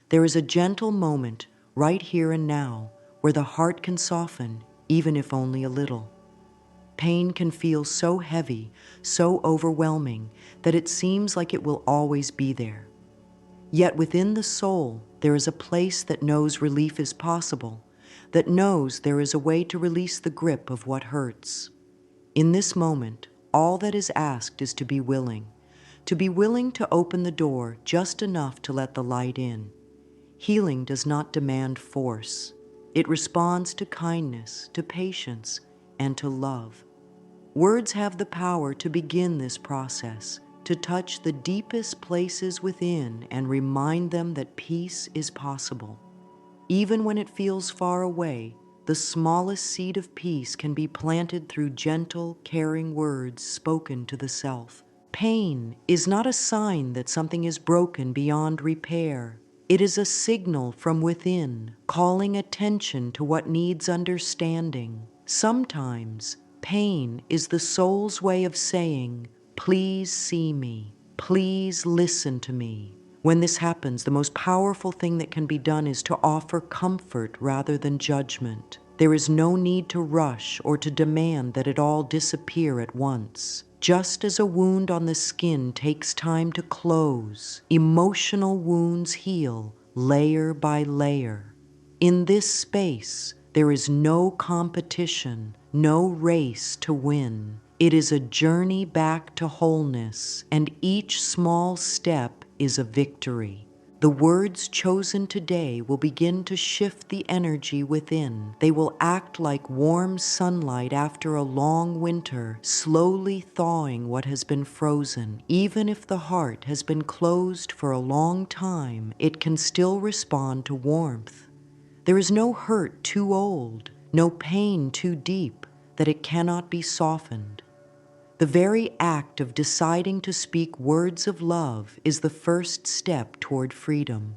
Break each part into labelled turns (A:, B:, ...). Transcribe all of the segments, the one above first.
A: There is a gentle moment right here and now where the heart can soften, even if only a little. Pain can feel so heavy, so overwhelming, that it seems like it will always be there. Yet within the soul, there is a place that knows relief is possible, that knows there is a way to release the grip of what hurts. In this moment, all that is asked is to be willing to open the door just enough to let the light in. Healing does not demand force. It responds to kindness, to patience, and to love. Words have the power to begin this process, to touch the deepest places within and remind them that peace is possible. Even when it feels far away, the smallest seed of peace can be planted through gentle, caring words spoken to the self. Pain is not a sign that something is broken beyond repair. It is a signal from within, calling attention to what needs understanding. Sometimes, pain is the soul's way of saying, "Please see me. Please listen to me." When this happens, the most powerful thing that can be done is to offer comfort rather than judgment. There is no need to rush or to demand that it all disappear at once. Just as a wound on the skin takes time to close, emotional wounds heal layer by layer. In this space, there is no competition, no race to win. It is a journey back to wholeness, and each small step is a victory. The words chosen today will begin to shift the energy within. They will act like warm sunlight after a long winter, slowly thawing what has been frozen. Even if the heart has been closed for a long time, it can still respond to warmth. There is no hurt too old, no pain too deep, that it cannot be softened. The very act of deciding to speak words of love is the first step toward freedom.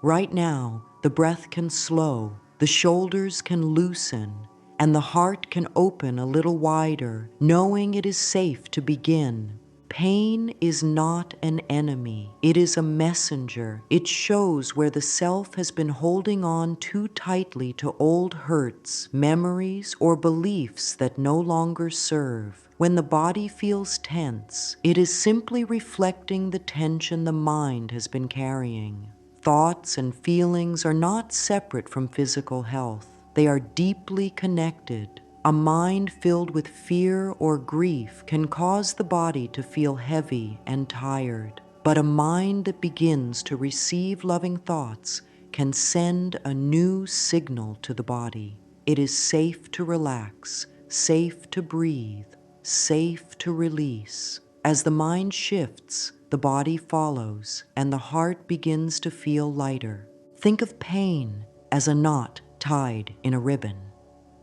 A: Right now, the breath can slow, the shoulders can loosen, and the heart can open a little wider, knowing it is safe to begin. Pain is not an enemy. It is a messenger. It shows where the self has been holding on too tightly to old hurts, memories, or beliefs that no longer serve. When the body feels tense, it is simply reflecting the tension the mind has been carrying. Thoughts and feelings are not separate from physical health. They are deeply connected. A mind filled with fear or grief can cause the body to feel heavy and tired. But a mind that begins to receive loving thoughts can send a new signal to the body. It is safe to relax, safe to breathe, safe to release. As the mind shifts, the body follows, and the heart begins to feel lighter. Think of pain as a knot tied in a ribbon.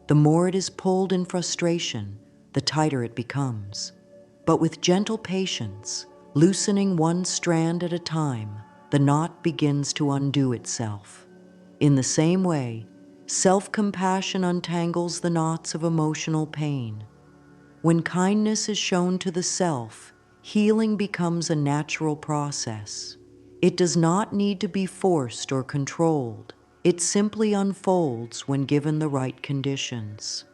A: The more it is pulled in frustration, the tighter it becomes. But with gentle patience, loosening one strand at a time, the knot begins to undo itself. In the same way, self-compassion untangles the knots of emotional pain. When kindness is shown to the self, healing becomes a natural process. It does not need to be forced or controlled. It simply unfolds when given the right conditions.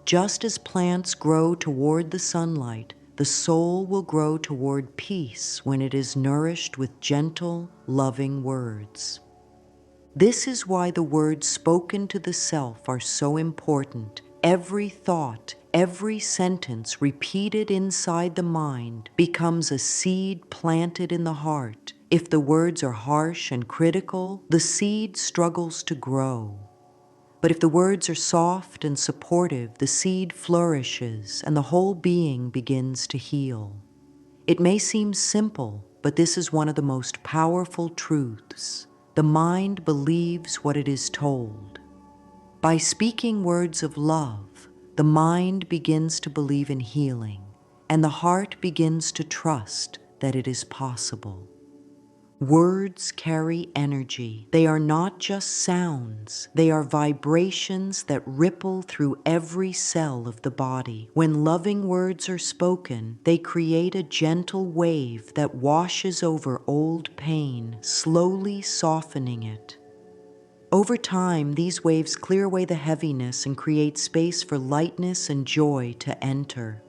A: Just as plants grow toward the sunlight, the soul will grow toward peace when it is nourished with gentle, loving words. This is why the words spoken to the self are so important. Every thought, every sentence repeated inside the mind becomes a seed planted in the heart. If the words are harsh and critical, the seed struggles to grow. But if the words are soft and supportive, the seed flourishes and the whole being begins to heal. It may seem simple, but this is one of the most powerful truths. The mind believes what it is told. By speaking words of love, the mind begins to believe in healing, and the heart begins to trust that it is possible. Words carry energy. They are not just sounds. They are vibrations that ripple through every cell of the body. When loving words are spoken, they create a gentle wave that washes over old pain, slowly softening it. Over time, these waves clear away the heaviness and create space for lightness and joy to enter.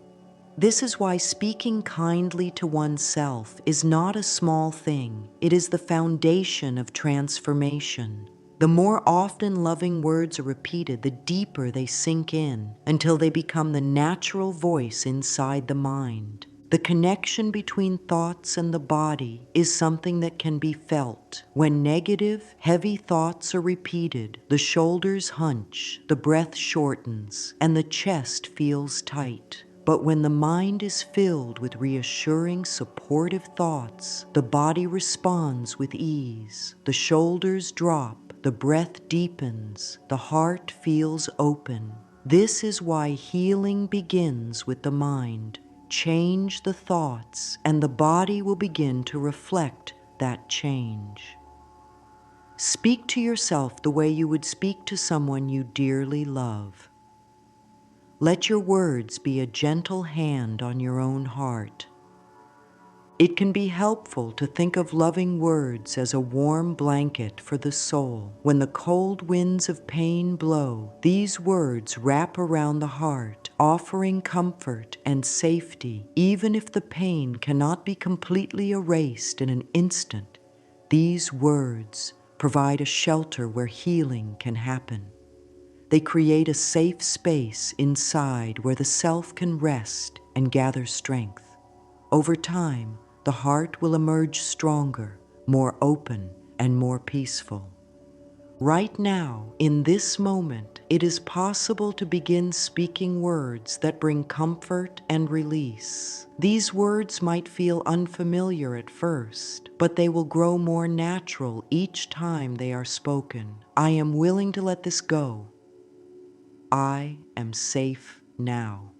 A: This is why speaking kindly to oneself is not a small thing. It is the foundation of transformation. The more often loving words are repeated, the deeper they sink in, until they become the natural voice inside the mind. The connection between thoughts and the body is something that can be felt. When negative, heavy thoughts are repeated, the shoulders hunch, the breath shortens, and the chest feels tight. But when the mind is filled with reassuring, supportive thoughts, the body responds with ease. The shoulders drop, the breath deepens, the heart feels open. This is why healing begins with the mind. Change the thoughts, and the body will begin to reflect that change. Speak to yourself the way you would speak to someone you dearly love. Let your words be a gentle hand on your own heart. It can be helpful to think of loving words as a warm blanket for the soul. When the cold winds of pain blow, these words wrap around the heart, offering comfort and safety. Even if the pain cannot be completely erased in an instant, these words provide a shelter where healing can happen. They create a safe space inside where the self can rest and gather strength. Over time, the heart will emerge stronger, more open, and more peaceful. Right now, in this moment, it is possible to begin speaking words that bring comfort and release. These words might feel unfamiliar at first, but they will grow more natural each time they are spoken. I am willing to let this go. I am safe now.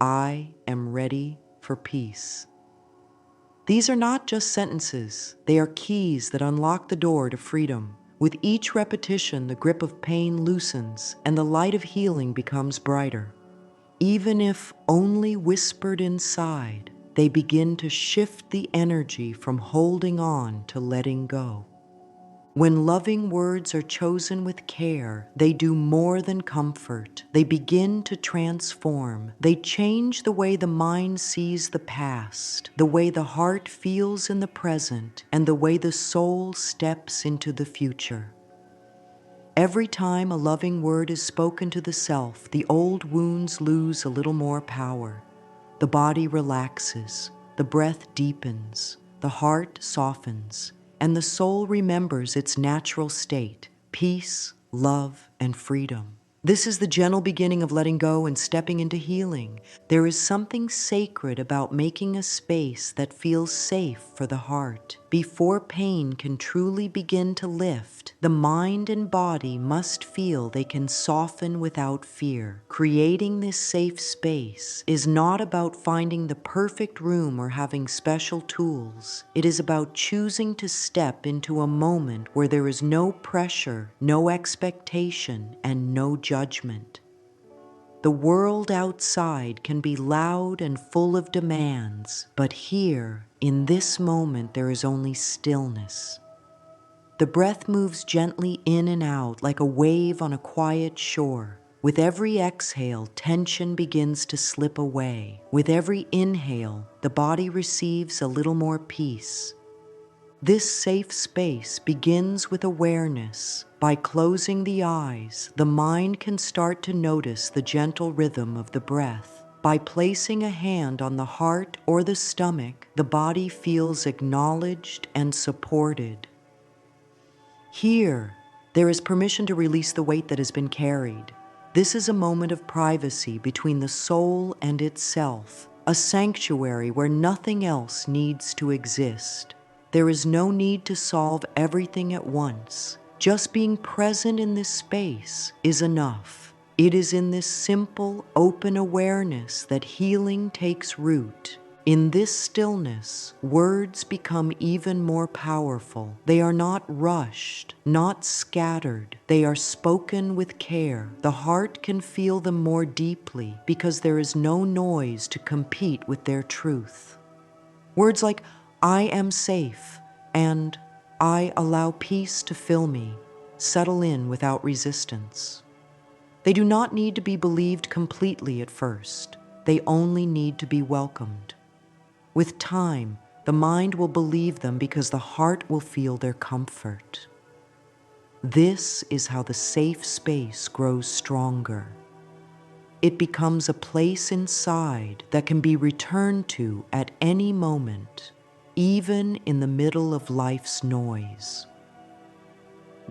A: I am ready for peace. These are not just sentences. They are keys that unlock the door to freedom. With each repetition, the grip of pain loosens and the light of healing becomes brighter. Even if only whispered inside, they begin to shift the energy from holding on to letting go. When loving words are chosen with care, they do more than comfort. They begin to transform. They change the way the mind sees the past, the way the heart feels in the present, and the way the soul steps into the future. Every time a loving word is spoken to the self, the old wounds lose a little more power. The body relaxes, the breath deepens, the heart softens, and the soul remembers its natural state, peace, love, and freedom. This is the gentle beginning of letting go and stepping into healing. There is something sacred about making a space that feels safe for the heart. Before pain can truly begin to lift, the mind and body must feel they can soften without fear. Creating this safe space is not about finding the perfect room or having special tools. It is about choosing to step into a moment where there is no pressure, no expectation, and no judgment. The world outside can be loud and full of demands, but here, in this moment, there is only stillness. The breath moves gently in and out like a wave on a quiet shore. With every exhale, tension begins to slip away. With every inhale, the body receives a little more peace. This safe space begins with awareness. By closing the eyes, the mind can start to notice the gentle rhythm of the breath. By placing a hand on the heart or the stomach, the body feels acknowledged and supported. Here, there is permission to release the weight that has been carried. This is a moment of privacy between the soul and itself, a sanctuary where nothing else needs to exist. There is no need to solve everything at once. Just being present in this space is enough. It is in this simple, open awareness that healing takes root. In this stillness, words become even more powerful. They are not rushed, not scattered. They are spoken with care. The heart can feel them more deeply because there is no noise to compete with their truth. Words like, "I am safe," and "I allow peace to fill me," settle in without resistance. They do not need to be believed completely at first. They only need to be welcomed. With time, the mind will believe them because the heart will feel their comfort. This is how the safe space grows stronger. It becomes a place inside that can be returned to at any moment, even in the middle of life's noise.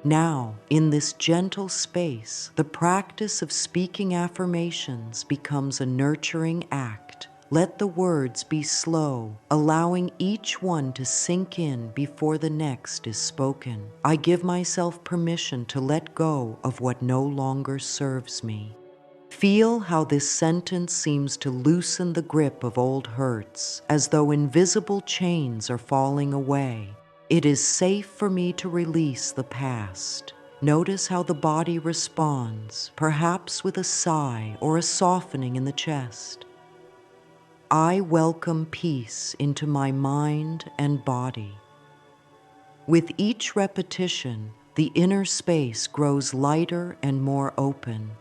A: Now, in this gentle space, the practice of speaking affirmations becomes a nurturing act. Let the words be slow, allowing each one to sink in before the next is spoken. I give myself permission to let go of what no longer serves me. Feel how this sentence seems to loosen the grip of old hurts, as though invisible chains are falling away. It is safe for me to release the past. Notice how the body responds, perhaps with a sigh or a softening in the chest. I welcome peace into my mind and body. With each repetition, the inner space grows lighter and more open.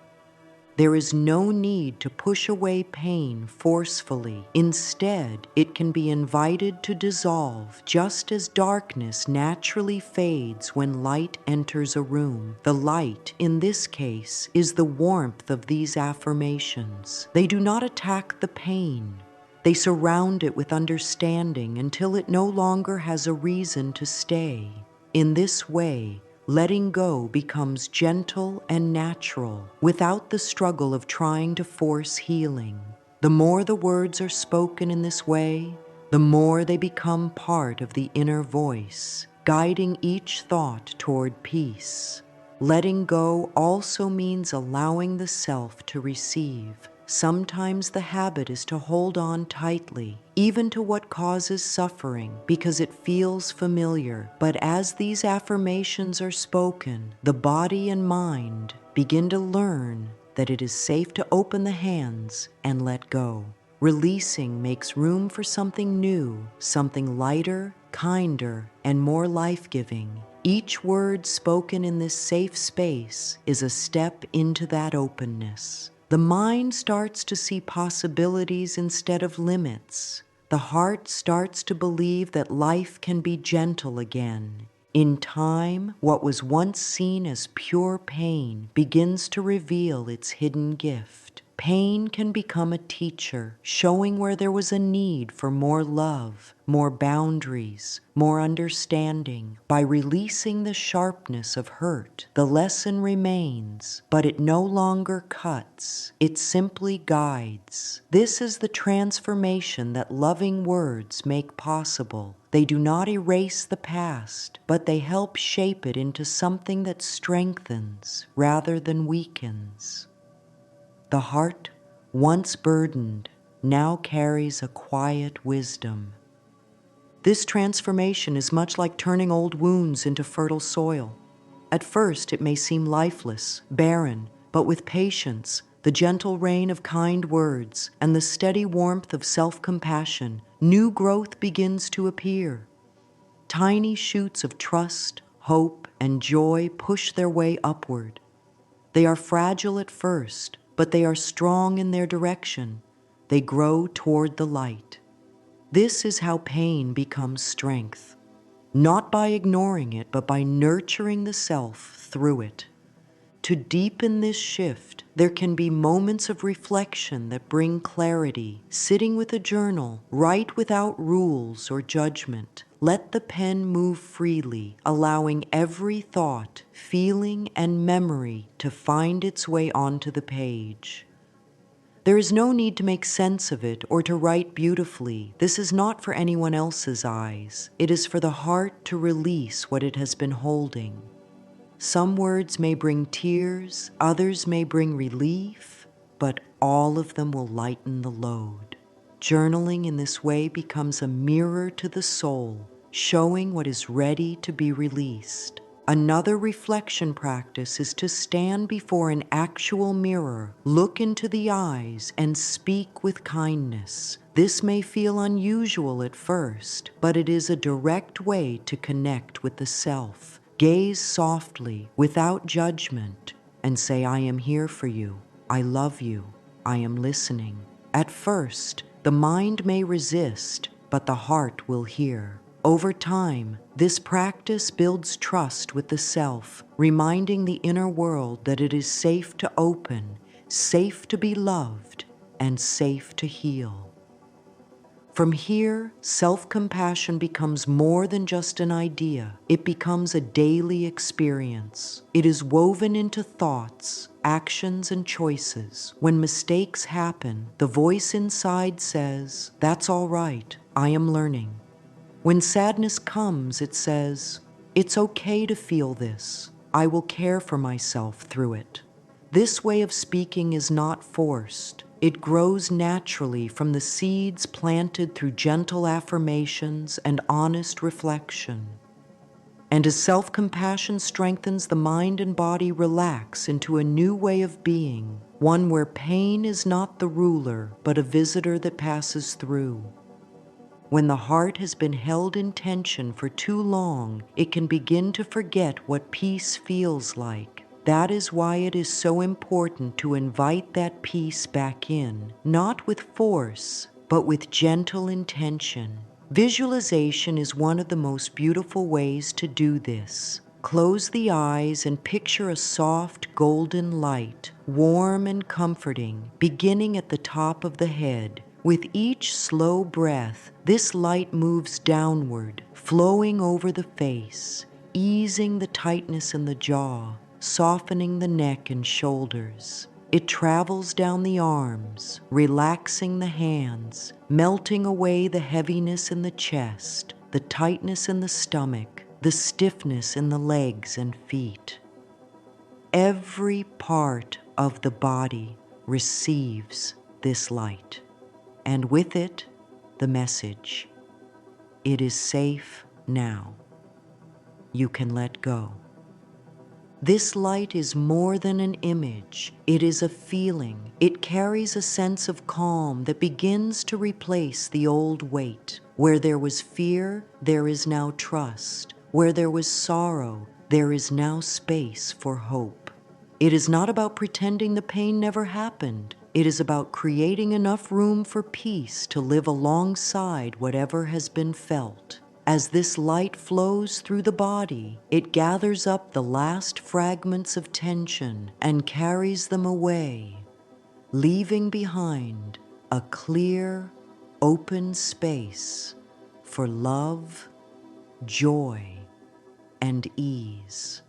A: There is no need to push away pain forcefully. Instead, it can be invited to dissolve, just as darkness naturally fades when light enters a room. The light, in this case, is the warmth of these affirmations. They do not attack the pain. They surround it with understanding until it no longer has a reason to stay. In this way, letting go becomes gentle and natural, without the struggle of trying to force healing. The more the words are spoken in this way, the more they become part of the inner voice, guiding each thought toward peace. Letting go also means allowing the self to receive. Sometimes the habit is to hold on tightly, even to what causes suffering, because it feels familiar. But as these affirmations are spoken, the body and mind begin to learn that it is safe to open the hands and let go. Releasing makes room for something new, something lighter, kinder, and more life-giving. Each word spoken in this safe space is a step into that openness. The mind starts to see possibilities instead of limits. The heart starts to believe that life can be gentle again. In time, what was once seen as pure pain begins to reveal its hidden gift. Pain can become a teacher, showing where there was a need for more love, more boundaries, more understanding. By releasing the sharpness of hurt, the lesson remains, but it no longer cuts. It simply guides. This is the transformation that loving words make possible. They do not erase the past, but they help shape it into something that strengthens rather than weakens. The heart, once burdened, now carries a quiet wisdom. This transformation is much like turning old wounds into fertile soil. At first, it may seem lifeless, barren, but with patience, the gentle rain of kind words, and the steady warmth of self-compassion, new growth begins to appear. Tiny shoots of trust, hope, and joy push their way upward. They are fragile at first, but they are strong in their direction. They grow toward the light. This is how pain becomes strength, not by ignoring it, but by nurturing the self through it. To deepen this shift, there can be moments of reflection that bring clarity. Sitting with a journal, write without rules or judgment. Let the pen move freely, allowing every thought, feeling, and memory to find its way onto the page. There is no need to make sense of it or to write beautifully. This is not for anyone else's eyes. It is for the heart to release what it has been holding. Some words may bring tears, others may bring relief, but all of them will lighten the load. Journaling in this way becomes a mirror to the soul, showing what is ready to be released. Another reflection practice is to stand before an actual mirror, look into the eyes, and speak with kindness. This may feel unusual at first, but it is a direct way to connect with the self. Gaze softly, without judgment, and say, "I am here for you. I love you. I am listening." At first, the mind may resist, but the heart will hear. Over time, this practice builds trust with the self, reminding the inner world that it is safe to open, safe to be loved, and safe to heal. From here, self-compassion becomes more than just an idea. It becomes a daily experience. It is woven into thoughts, actions, and choices. When mistakes happen, the voice inside says, "That's all right, I am learning." When sadness comes, it says, "It's okay to feel this. I will care for myself through it." This way of speaking is not forced. It grows naturally from the seeds planted through gentle affirmations and honest reflection. And as self-compassion strengthens, the mind and body relax into a new way of being, one where pain is not the ruler, but a visitor that passes through. When the heart has been held in tension for too long, it can begin to forget what peace feels like. That is why it is so important to invite that peace back in, not with force, but with gentle intention. Visualization is one of the most beautiful ways to do this. Close the eyes and picture a soft golden light, warm and comforting, beginning at the top of the head. With each slow breath, this light moves downward, flowing over the face, easing the tightness in the jaw, softening the neck and shoulders. It travels down the arms, relaxing the hands, melting away the heaviness in the chest, the tightness in the stomach, the stiffness in the legs and feet. Every part of the body receives this light, and with it, the message: it is safe now. You can let go. This light is more than an image. It is a feeling. It carries a sense of calm that begins to replace the old weight. Where there was fear, there is now trust. Where there was sorrow, there is now space for hope. It is not about pretending the pain never happened. It is about creating enough room for peace to live alongside whatever has been felt. As this light flows through the body, it gathers up the last fragments of tension and carries them away, leaving behind a clear, open space for love, joy, and ease.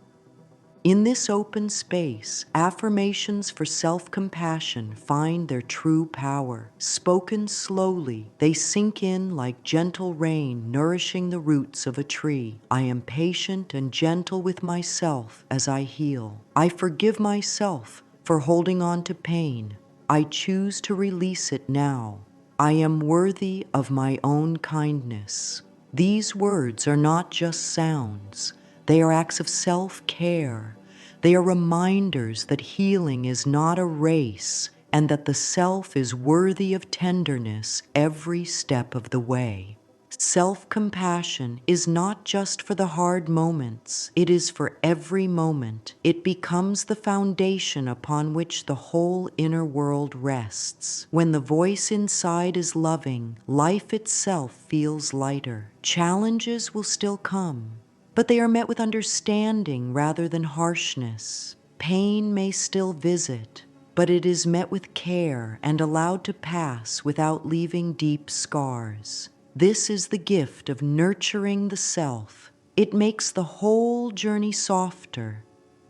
A: In this open space, affirmations for self-compassion find their true power. Spoken slowly, they sink in like gentle rain nourishing the roots of a tree. I am patient and gentle with myself as I heal. I forgive myself for holding on to pain. I choose to release it now. I am worthy of my own kindness. These words are not just sounds. They are acts of self-care. They are reminders that healing is not a race and that the self is worthy of tenderness every step of the way. Self-compassion is not just for the hard moments. It is for every moment. It becomes the foundation upon which the whole inner world rests. When the voice inside is loving, life itself feels lighter. Challenges will still come, but they are met with understanding rather than harshness. Pain may still visit, but it is met with care and allowed to pass without leaving deep scars. This is the gift of nurturing the self. It makes the whole journey softer,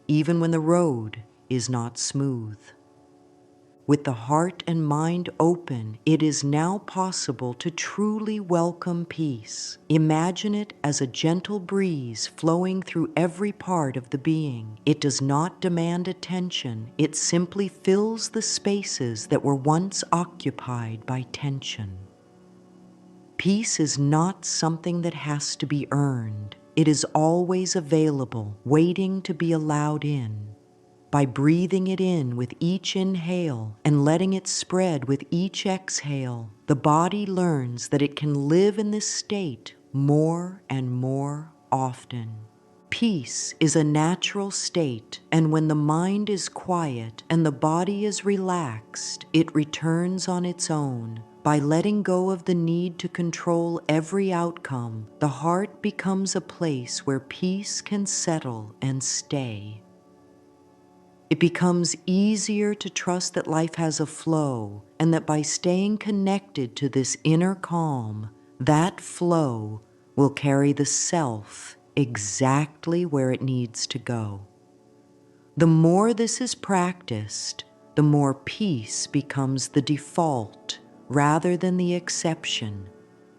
A: even when the road is not smooth. With the heart and mind open, it is now possible to truly welcome peace. Imagine it as a gentle breeze flowing through every part of the being. It does not demand attention. It simply fills the spaces that were once occupied by tension. Peace is not something that has to be earned. It is always available, waiting to be allowed in. By breathing it in with each inhale and letting it spread with each exhale, the body learns that it can live in this state more and more often. Peace is a natural state, and when the mind is quiet and the body is relaxed, it returns on its own. By letting go of the need to control every outcome, the heart becomes a place where peace can settle and stay. It becomes easier to trust that life has a flow, and that by staying connected to this inner calm, that flow will carry the self exactly where it needs to go. The more this is practiced, the more peace becomes the default rather than the exception.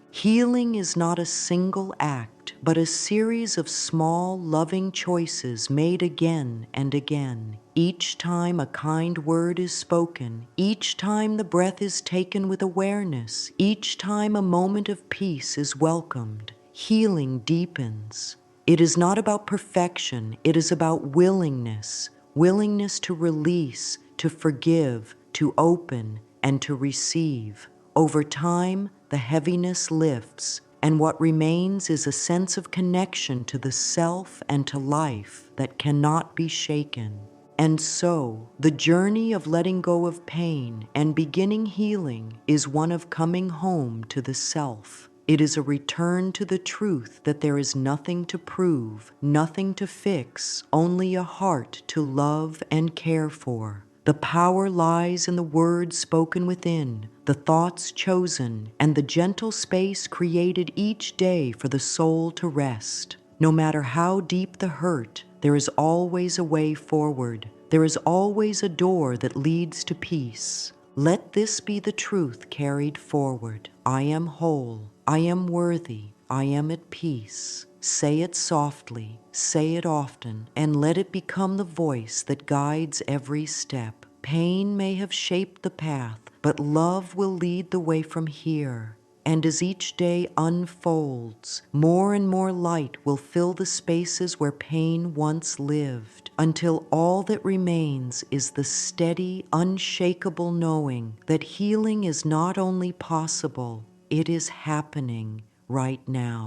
A: Healing is not a single act, but a series of small, loving choices made again and again. Each time a kind word is spoken, each time the breath is taken with awareness, each time a moment of peace is welcomed, healing deepens. It is not about perfection, it is about willingness, willingness to release, to forgive, to open, and to receive. Over time, the heaviness lifts, and what remains is a sense of connection to the self and to life that cannot be shaken. And so, the journey of letting go of pain and beginning healing is one of coming home to the self. It is a return to the truth that there is nothing to prove, nothing to fix, only a heart to love and care for. The power lies in the words spoken within, the thoughts chosen, and the gentle space created each day for the soul to rest. No matter how deep the hurt, there is always a way forward. There is always a door that leads to peace. Let this be the truth carried forward. I am whole. I am worthy. I am at peace. Say it softly, say it often, and let it become the voice that guides every step. Pain may have shaped the path, but love will lead the way from here. And as each day unfolds, more and more light will fill the spaces where pain once lived, until all that remains is the steady, unshakable knowing that healing is not only possible, it is happening right now.